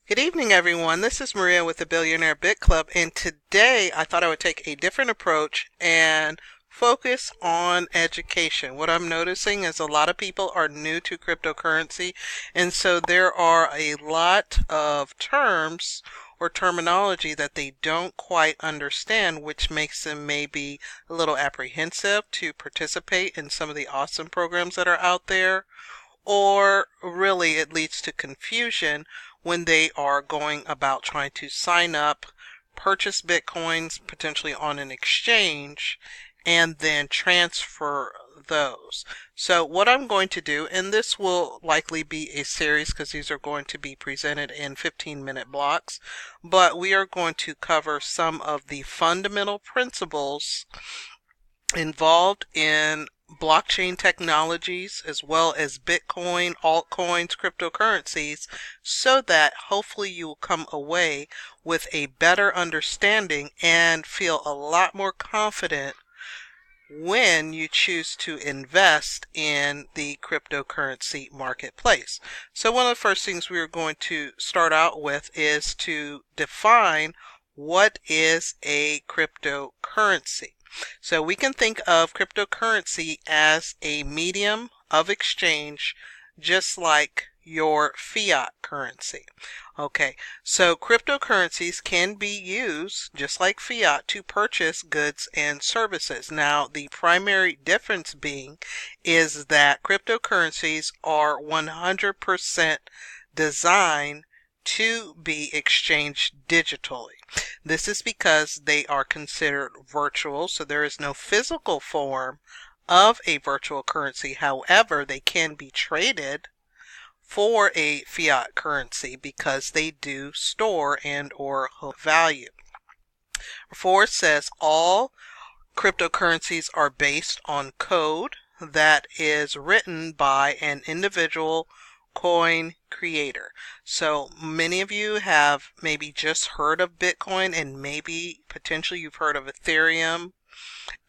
Good evening, everyone. This is Maria with the Billionaire Bit Club, and today I thought I would take a different approach and focus on education. What I'm noticing is a lot of people are new to cryptocurrency, and so there are a lot of terms or terminology that they don't quite understand, which makes them maybe a little apprehensive to participate in some of the awesome programs that are out there, or really it leads to confusion when they are going about trying to sign up, purchase Bitcoins potentially on an exchange, and then transfer those. So what I'm going to do, and this will likely be a series because these are going to be presented in 15-minute blocks, but we are going to cover some of the fundamental principles involved in blockchain technologies as well as Bitcoin, altcoins, cryptocurrencies, so that hopefully you will come away with a better understanding and feel a lot more confident when you choose to invest in the cryptocurrency marketplace. So one of the first things we are going to start out with is to define what is a cryptocurrency. So we can think of cryptocurrency as a medium of exchange, just like your fiat currency. Okay, so cryptocurrencies can be used, just like fiat, to purchase goods and services. Now, the primary difference being is that cryptocurrencies are 100% designed to be exchanged digitally. This is because they are considered virtual, so there is no physical form of a virtual currency. However, they can be traded for a fiat currency because they do store and or hold value. 4 says all cryptocurrencies are based on code that is written by an individual coin creator. So many of you have maybe just heard of Bitcoin, and maybe potentially you've heard of Ethereum,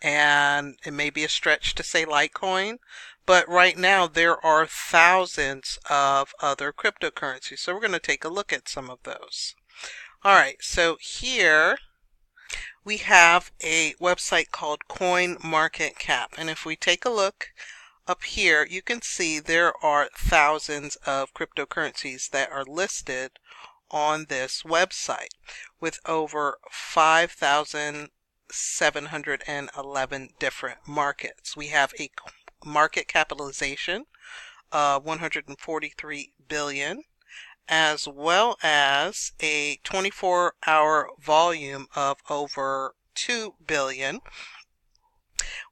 and it may be a stretch to say Litecoin, but right now there are thousands of other cryptocurrencies. So we're going to take a look at some of those. Alright, so here we have a website called CoinMarketCap, and if we take a look up here, you can see there are thousands of cryptocurrencies that are listed on this website with over 5,711 different markets. We have a market capitalization of 143 billion, as well as a 24-hour volume of over 2 billion,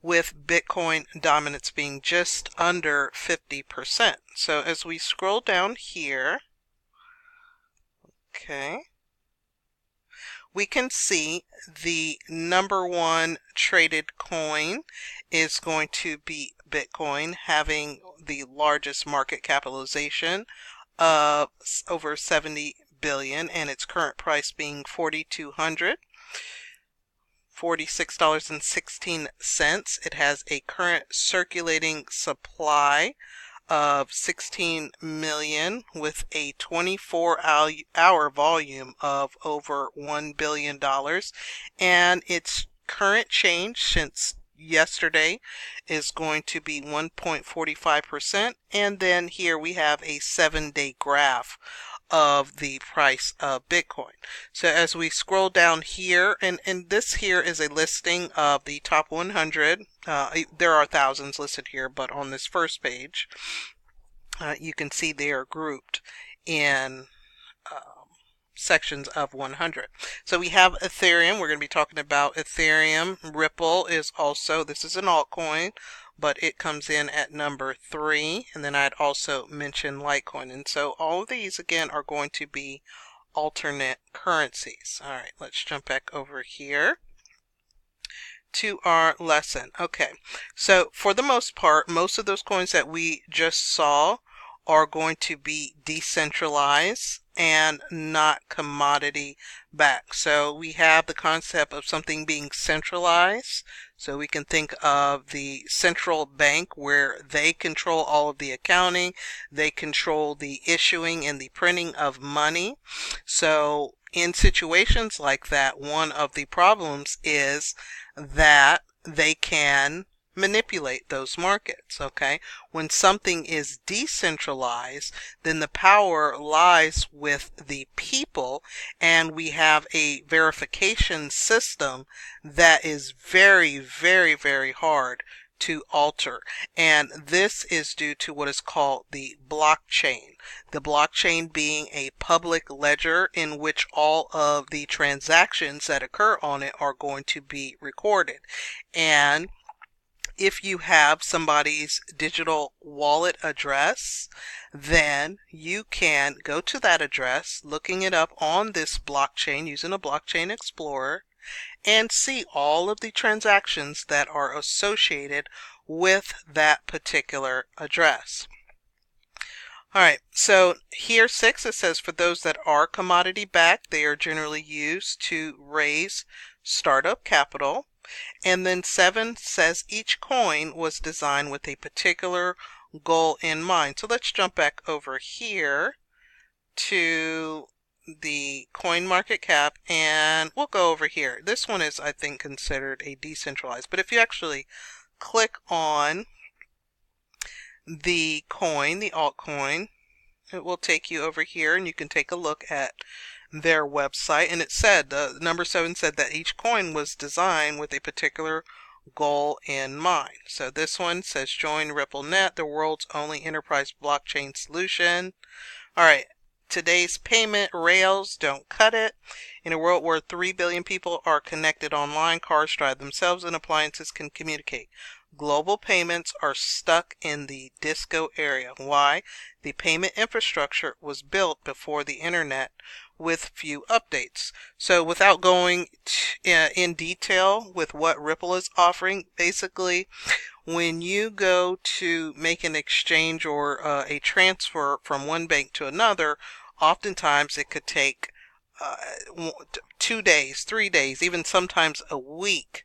with Bitcoin dominance being just under 50%. So as we scroll down here, okay, we can see the number one traded coin is going to be Bitcoin, having the largest market capitalization of over 70 billion, and its current price being $46.16. It has a current circulating supply of 16 million with a 24-hour volume of over $1 billion, and its current change since yesterday is going to be 1.45%, and then here we have a 7-day graph of the price of Bitcoin. So as we scroll down here, and this here is a listing of the top 100. There are thousands listed here, but on this first page, you can see they are grouped in sections of 100. So we have Ethereum. We're going to be talking about Ethereum. Ripple is also, this is an altcoin, but it comes in at number 3. And then I'd also mention Litecoin. And so all of these again are going to be alternate currencies. All right, let's jump back over here to our lesson. Okay, so for the most part, most of those coins that we just saw are going to be decentralized and not commodity backed. So we have the concept of something being centralized. So we can think of the central bank where they control all of the accounting, they control the issuing and the printing of money. So in situations like that, one of the problems is that they can manipulate those markets, okay? When something is decentralized, then the power lies with the people, and we have a verification system that is very, very, very hard to alter. And this is due to what is called the blockchain. The blockchain being a public ledger in which all of the transactions that occur on it are going to be recorded. And if you have somebody's digital wallet address, then you can go to that address, looking it up on this blockchain using a blockchain explorer, and see all of the transactions that are associated with that particular address. Alright, so here 6, it says for those that are commodity backed, they are generally used to raise startup capital. And then 7 says each coin was designed with a particular goal in mind. So let's jump back over here to the CoinMarketCap, and we'll go over here. This one is, I think, considered a decentralized, but if you actually click on the coin, the altcoin, it will take you over here and you can take a look at their website. And it said, number 7 said that each coin was designed with a particular goal in mind. So this one says join RippleNet, the world's only enterprise blockchain solution. Alright, today's payment rails don't cut it. In a world where 3 billion people are connected online, cars drive themselves and appliances can communicate. Global payments are stuck in the disco area. Why? The payment infrastructure was built before the internet with few updates. So without going in detail with what Ripple is offering, basically when you go to make an exchange or a transfer from one bank to another, oftentimes it could take 2 days, 3 days, even sometimes a week.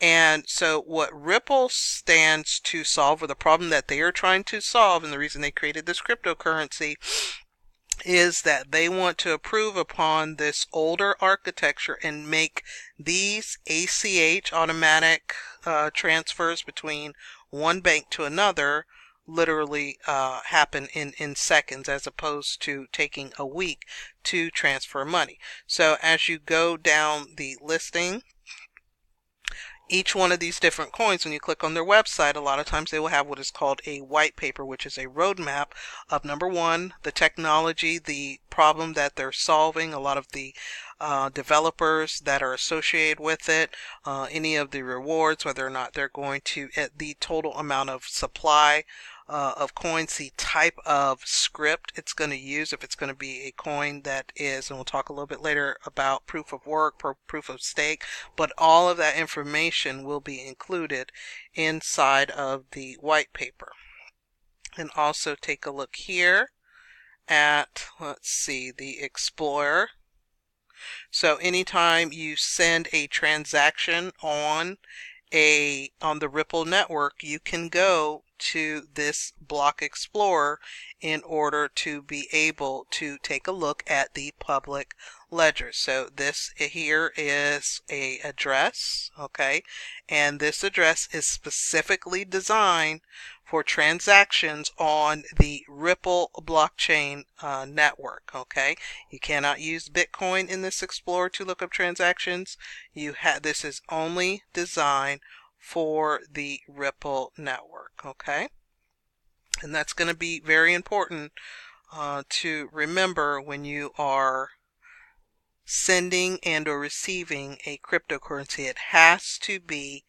And so what Ripple stands to solve, or the problem that they are trying to solve, and the reason they created this cryptocurrency, is that they want to improve upon this older architecture and make these ACH, automatic transfers between one bank to another, literally happen in seconds, as opposed to taking a week to transfer money. So as you go down the listing, each one of these different coins, when you click on their website, a lot of times they will have what is called a white paper, which is a roadmap of, number 1, the technology, the problem that they're solving, a lot of the developers that are associated with it, any of the rewards, whether or not they're going to, the total amount of supply of coins, the type of script it's going to use, if it's going to be a coin that is, and we'll talk a little bit later about proof of work, proof of stake, but all of that information will be included inside of the white paper. And also take a look here at, let's see, the Explorer. So anytime you send a transaction on the Ripple network, you can go to this block explorer in order to be able to take a look at the public ledger. So this here is a address, okay, and this address is specifically designed for transactions on the Ripple blockchain network, okay. You cannot use Bitcoin in this explorer to look up transactions. This is only designed for the Ripple network, okay? And that's going to be very important to remember when you are sending and or receiving a cryptocurrency. It has to be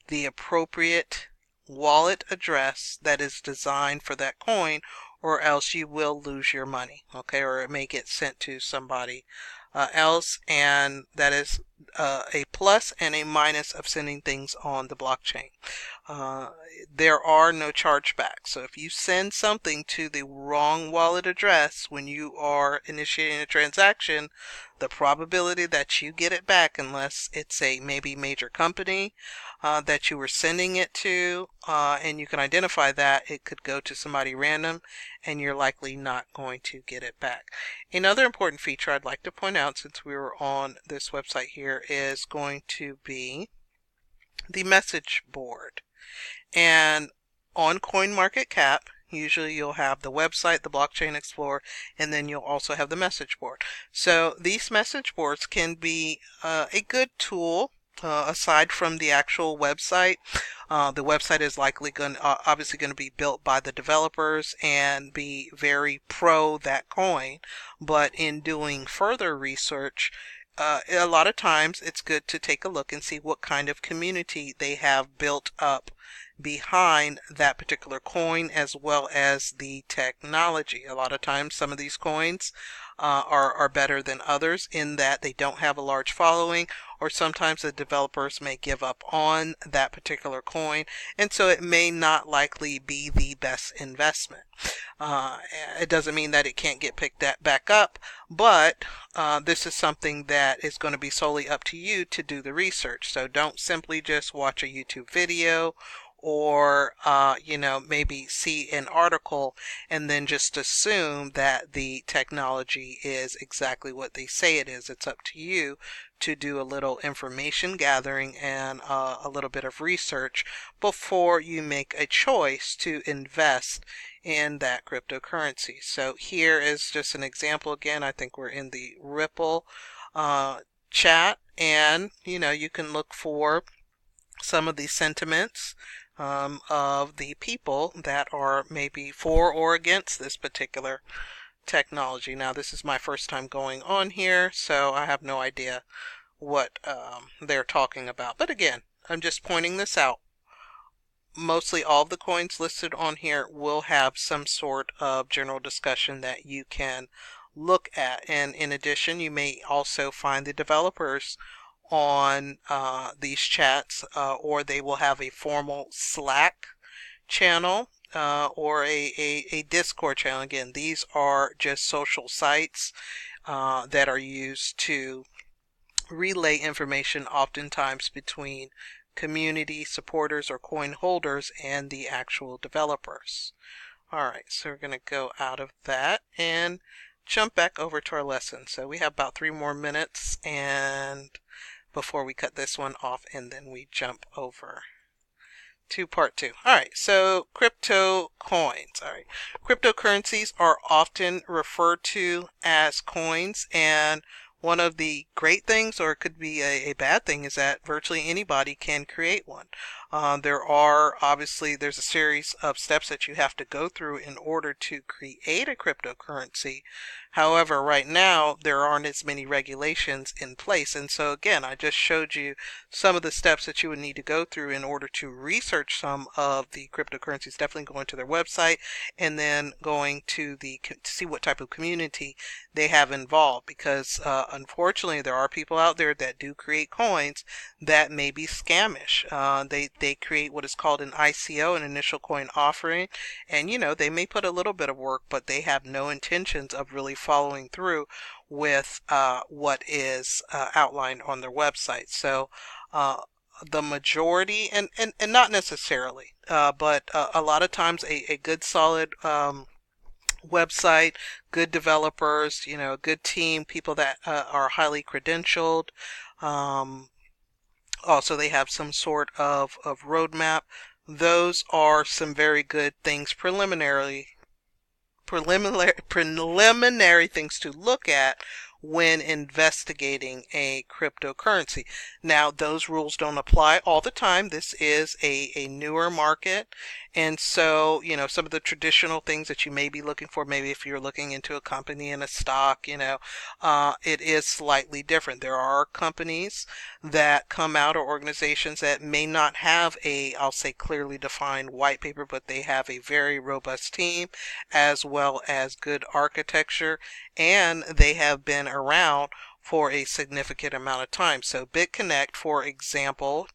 the appropriate wallet address that is designed for that coin, or else you will lose your money, okay, or it may get sent to somebody else, and that is a plus and a minus of sending things on the blockchain. There are no chargebacks. So if you send something to the wrong wallet address when you are initiating a transaction, the probability that you get it back, unless it's a maybe major company that you were sending it to, and you can identify that, it could go to somebody random and you're likely not going to get it back. Another important feature I'd like to point out since we were on this website here is going to be the message board. And on CoinMarketCap, usually you'll have the website, the Blockchain Explorer, and then you'll also have the message board. So these message boards can be a good tool aside from the actual website. The website is obviously going to be built by the developers and be very pro that coin. But in doing further research, a lot of times it's good to take a look and see what kind of community they have built up behind that particular coin as well as the technology. A lot of times some of these coins are better than others in that they don't have a large following, or sometimes the developers may give up on that particular coin, and so it may not likely be the best investment. Uh, it doesn't mean that it can't get picked back up, but this is something that is going to be solely up to you to do the research. So don't simply just watch a YouTube video or maybe see an article and then just assume that the technology is exactly what they say it is. It's up to you to do a little information gathering and a little bit of research before you make a choice to invest in that cryptocurrency. So here is just an example. Again, I think we're in the Ripple chat, and you can look for some of the sentiments of the people that are maybe for or against this particular technology. Now, this is my first time going on here, so I have no idea what they're talking about. But again, I'm just pointing this out. Mostly all of the coins listed on here will have some sort of general discussion that you can look at. And in addition, you may also find the developers on these chats, or they will have a formal Slack channel or a Discord channel. Again, these are just social sites that are used to relay information oftentimes between community supporters or coin holders and the actual developers. Alright, so we're going to go out of that and jump back over to our lesson. So we have about 3 more minutes and before we cut this one off, and then we jump over to part 2. Alright, so crypto coins. Alright, cryptocurrencies are often referred to as coins, and one of the great things, or it could be a bad thing, is that virtually anybody can create one. There's a series of steps that you have to go through in order to create a cryptocurrency. However, right now, there aren't as many regulations in place. And so again, I just showed you some of the steps that you would need to go through in order to research some of the cryptocurrencies. Definitely going to their website and then going to see what type of community they have involved, because unfortunately there are people out there that do create coins that may be scamish. They create what is called an ICO, an initial coin offering, and they may put a little bit of work, but they have no intentions of really following through with what is outlined on their website. So the majority, and not necessarily, but a lot of times a good solid website, good developers, a good team, people that are highly credentialed. Also, they have some sort of roadmap. Those are some very good things preliminary things to look at when investigating a cryptocurrency. Now, those rules don't apply all the time. This is a newer market, and so some of the traditional things that you may be looking for, maybe if you're looking into a company and a stock, it is slightly different. There are companies that come out, or organizations that may not have I'll say clearly defined white paper, but they have a very robust team as well as good architecture, and they have been around for a significant amount of time. So BitConnect, for example,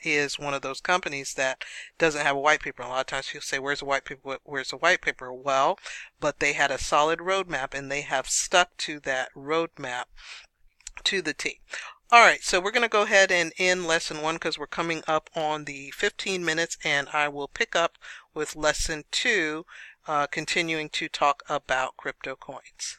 is one of those companies that doesn't have a white paper. A lot of times people say, where's the white paper? Where's the white paper? Well, but they had a solid roadmap, and they have stuck to that roadmap to the T. Alright, so we're going to go ahead and end lesson 1 because we're coming up on the 15 minutes, and I will pick up with lesson 2, continuing to talk about crypto coins.